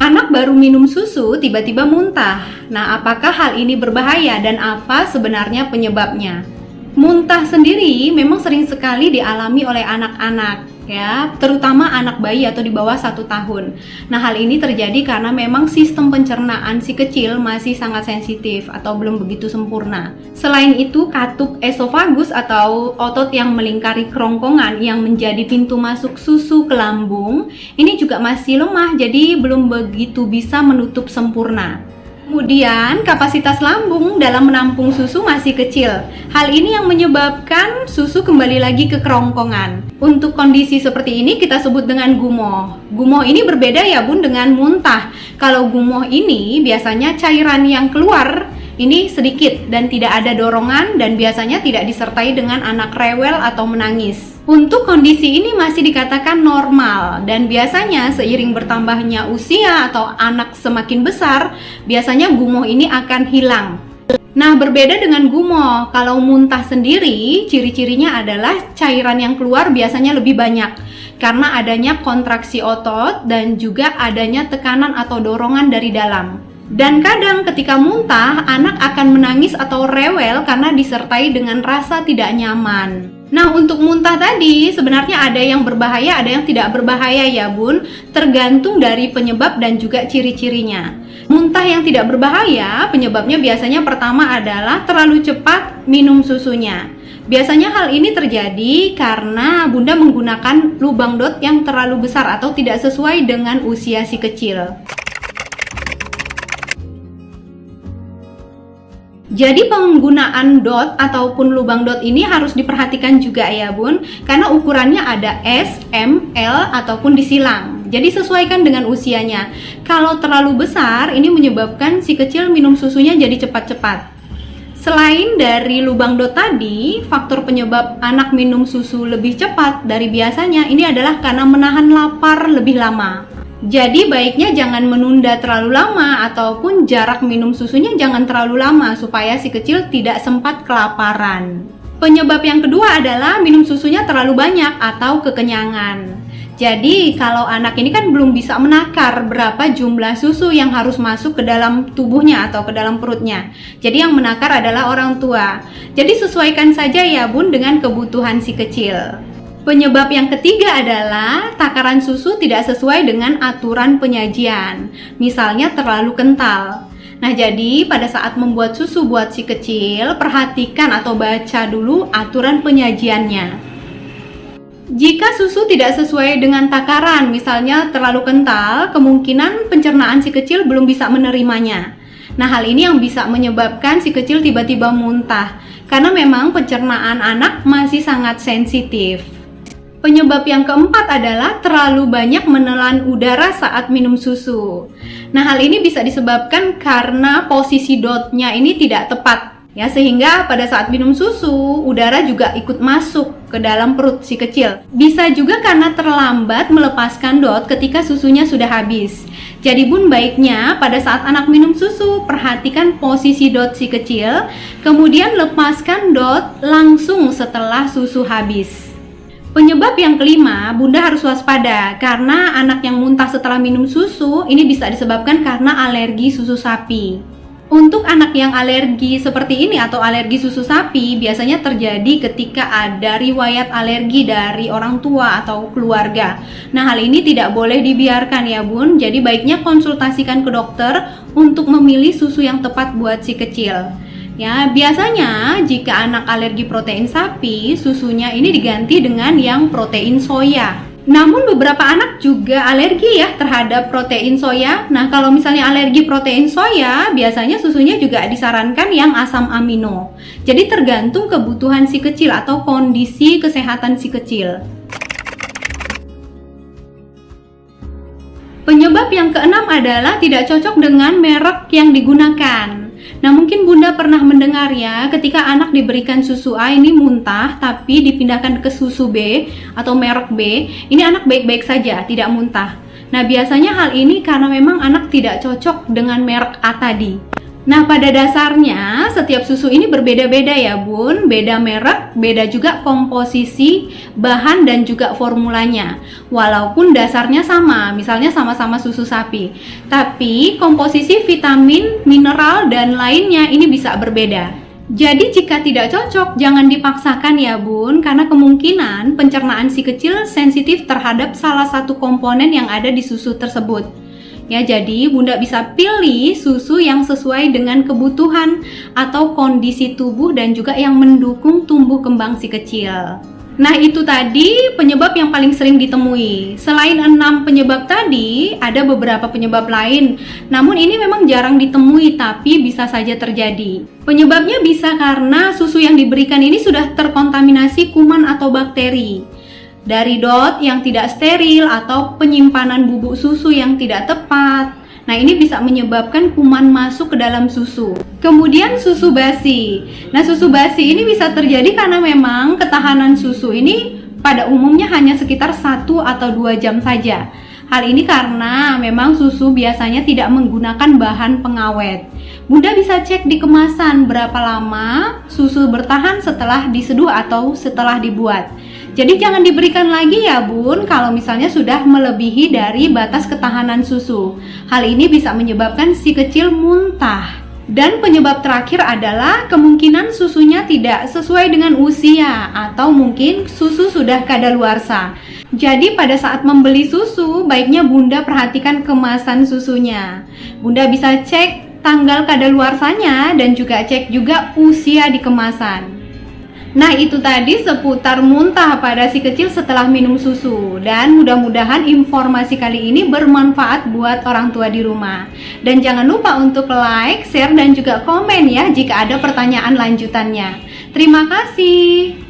Anak baru minum susu tiba-tiba muntah. Nah, apakah hal ini berbahaya dan apa sebenarnya penyebabnya? Muntah sendiri memang sering sekali dialami oleh anak-anak, ya, terutama anak bayi atau di bawah 1 tahun. Nah, hal ini terjadi karena memang sistem pencernaan si kecil masih sangat sensitif atau belum begitu sempurna. Selain itu, katup esofagus atau otot yang melingkari kerongkongan yang menjadi pintu masuk susu ke lambung, ini juga masih lemah, jadi belum begitu bisa menutup sempurna. Kemudian, kapasitas lambung dalam menampung susu masih kecil. Hal ini yang menyebabkan susu kembali lagi ke kerongkongan. Untuk kondisi seperti ini kita sebut dengan gumoh. Gumoh ini berbeda ya Bun dengan muntah. Kalau gumoh ini biasanya cairan yang keluar ini sedikit dan tidak ada dorongan dan biasanya tidak disertai dengan anak rewel atau menangis. Untuk kondisi ini masih dikatakan normal dan biasanya seiring bertambahnya usia atau anak semakin besar, biasanya gumoh ini akan hilang. Nah, berbeda dengan gumoh, kalau muntah sendiri, ciri-cirinya adalah cairan yang keluar biasanya lebih banyak karena adanya kontraksi otot dan juga adanya tekanan atau dorongan dari dalam. Dan kadang ketika muntah, anak akan menangis atau rewel karena disertai dengan rasa tidak nyaman. Nah, untuk muntah tadi sebenarnya ada yang berbahaya, ada yang tidak berbahaya ya Bun, tergantung dari penyebab dan juga ciri-cirinya. Muntah yang tidak berbahaya, penyebabnya biasanya pertama adalah terlalu cepat minum susunya. Biasanya hal ini terjadi karena bunda menggunakan lubang dot yang terlalu besar atau tidak sesuai dengan usia si kecil. Jadi penggunaan dot ataupun lubang dot ini harus diperhatikan juga ya Bun, karena ukurannya ada S, M, L ataupun disilang. Jadi sesuaikan dengan usianya. Kalau terlalu besar ini menyebabkan si kecil minum susunya jadi cepat-cepat. Selain dari lubang dot tadi, faktor penyebab anak minum susu lebih cepat dari biasanya ini adalah karena menahan lapar lebih lama. Jadi baiknya jangan menunda terlalu lama ataupun jarak minum susunya jangan terlalu lama supaya si kecil tidak sempat kelaparan. Penyebab yang kedua adalah minum susunya terlalu banyak atau kekenyangan. Jadi kalau anak ini kan belum bisa menakar berapa jumlah susu yang harus masuk ke dalam tubuhnya atau ke dalam perutnya. Jadi yang menakar adalah orang tua. Jadi sesuaikan saja ya Bun dengan kebutuhan si kecil. Penyebab yang ketiga adalah takaran susu tidak sesuai dengan aturan penyajian, misalnya terlalu kental. Nah, jadi pada saat membuat susu buat si kecil, perhatikan atau baca dulu aturan penyajiannya. Jika susu tidak sesuai dengan takaran, misalnya terlalu kental, kemungkinan pencernaan si kecil belum bisa menerimanya. Nah, hal ini yang bisa menyebabkan si kecil tiba-tiba muntah, karena memang pencernaan anak masih sangat sensitif. Penyebab yang keempat adalah terlalu banyak menelan udara saat minum susu. Nah, hal ini bisa disebabkan karena posisi dotnya ini tidak tepat, ya, sehingga pada saat minum susu, udara juga ikut masuk ke dalam perut si kecil. Bisa juga karena terlambat melepaskan dot ketika susunya sudah habis. Jadi Bun, baiknya pada saat anak minum susu, perhatikan posisi dot si kecil, kemudian lepaskan dot langsung setelah susu habis. Penyebab yang kelima, bunda harus waspada karena anak yang muntah setelah minum susu ini bisa disebabkan karena alergi susu sapi. Untuk anak yang alergi seperti ini atau alergi susu sapi biasanya terjadi ketika ada riwayat alergi dari orang tua atau keluarga. Nah, hal ini tidak boleh dibiarkan ya Bun, jadi baiknya konsultasikan ke dokter untuk memilih susu yang tepat buat si kecil. Ya, biasanya jika anak alergi protein sapi, susunya ini diganti dengan yang protein soya. Namun beberapa anak juga alergi ya terhadap protein soya. Nah, kalau misalnya alergi protein soya, biasanya susunya juga disarankan yang asam amino. Jadi tergantung kebutuhan si kecil atau kondisi kesehatan si kecil. Penyebab yang keenam adalah tidak cocok dengan merek yang digunakan. Nah, mungkin bunda pernah mendengar ya, ketika anak diberikan susu A ini muntah, tapi dipindahkan ke susu B atau merek B, ini anak baik-baik saja, tidak muntah. Nah, biasanya hal ini karena memang anak tidak cocok dengan merek A tadi. Nah, pada dasarnya setiap susu ini berbeda-beda ya Bun, beda merek, beda juga komposisi bahan dan juga formulanya. Walaupun dasarnya sama, misalnya sama-sama susu sapi, tapi komposisi vitamin, mineral, dan lainnya ini bisa berbeda. Jadi jika tidak cocok, jangan dipaksakan ya Bun, karena kemungkinan pencernaan si kecil sensitif terhadap salah satu komponen yang ada di susu tersebut. Ya, jadi Bunda bisa pilih susu yang sesuai dengan kebutuhan atau kondisi tubuh dan juga yang mendukung tumbuh kembang si kecil. Nah, itu tadi penyebab yang paling sering ditemui. Selain 6 penyebab tadi, ada beberapa penyebab lain. Namun ini memang jarang ditemui, tapi bisa saja terjadi. Penyebabnya bisa karena susu yang diberikan ini sudah terkontaminasi kuman atau bakteri. Dari DOT yang tidak steril atau penyimpanan bubuk susu yang tidak tepat. Nah, ini bisa menyebabkan kuman masuk ke dalam susu. Kemudian susu basi. Nah, susu basi ini bisa terjadi karena memang ketahanan susu ini pada umumnya hanya sekitar 1 atau 2 jam saja. Hal ini karena memang susu biasanya tidak menggunakan bahan pengawet. Bunda bisa cek di kemasan berapa lama susu bertahan setelah diseduh atau setelah dibuat. Jadi jangan diberikan lagi ya Bun kalau misalnya sudah melebihi dari batas ketahanan susu. Hal ini bisa menyebabkan si kecil muntah. Dan penyebab terakhir adalah kemungkinan susunya tidak sesuai dengan usia atau mungkin susu sudah kadaluarsa. Jadi pada saat membeli susu, baiknya Bunda perhatikan kemasan susunya. Bunda bisa cek tanggal kadaluarsanya dan juga cek juga usia di kemasan. Nah, itu tadi seputar muntah pada si kecil setelah minum susu. Dan mudah-mudahan informasi kali ini bermanfaat buat orang tua di rumah. Dan jangan lupa untuk like, share, dan juga komen ya jika ada pertanyaan lanjutannya. Terima kasih.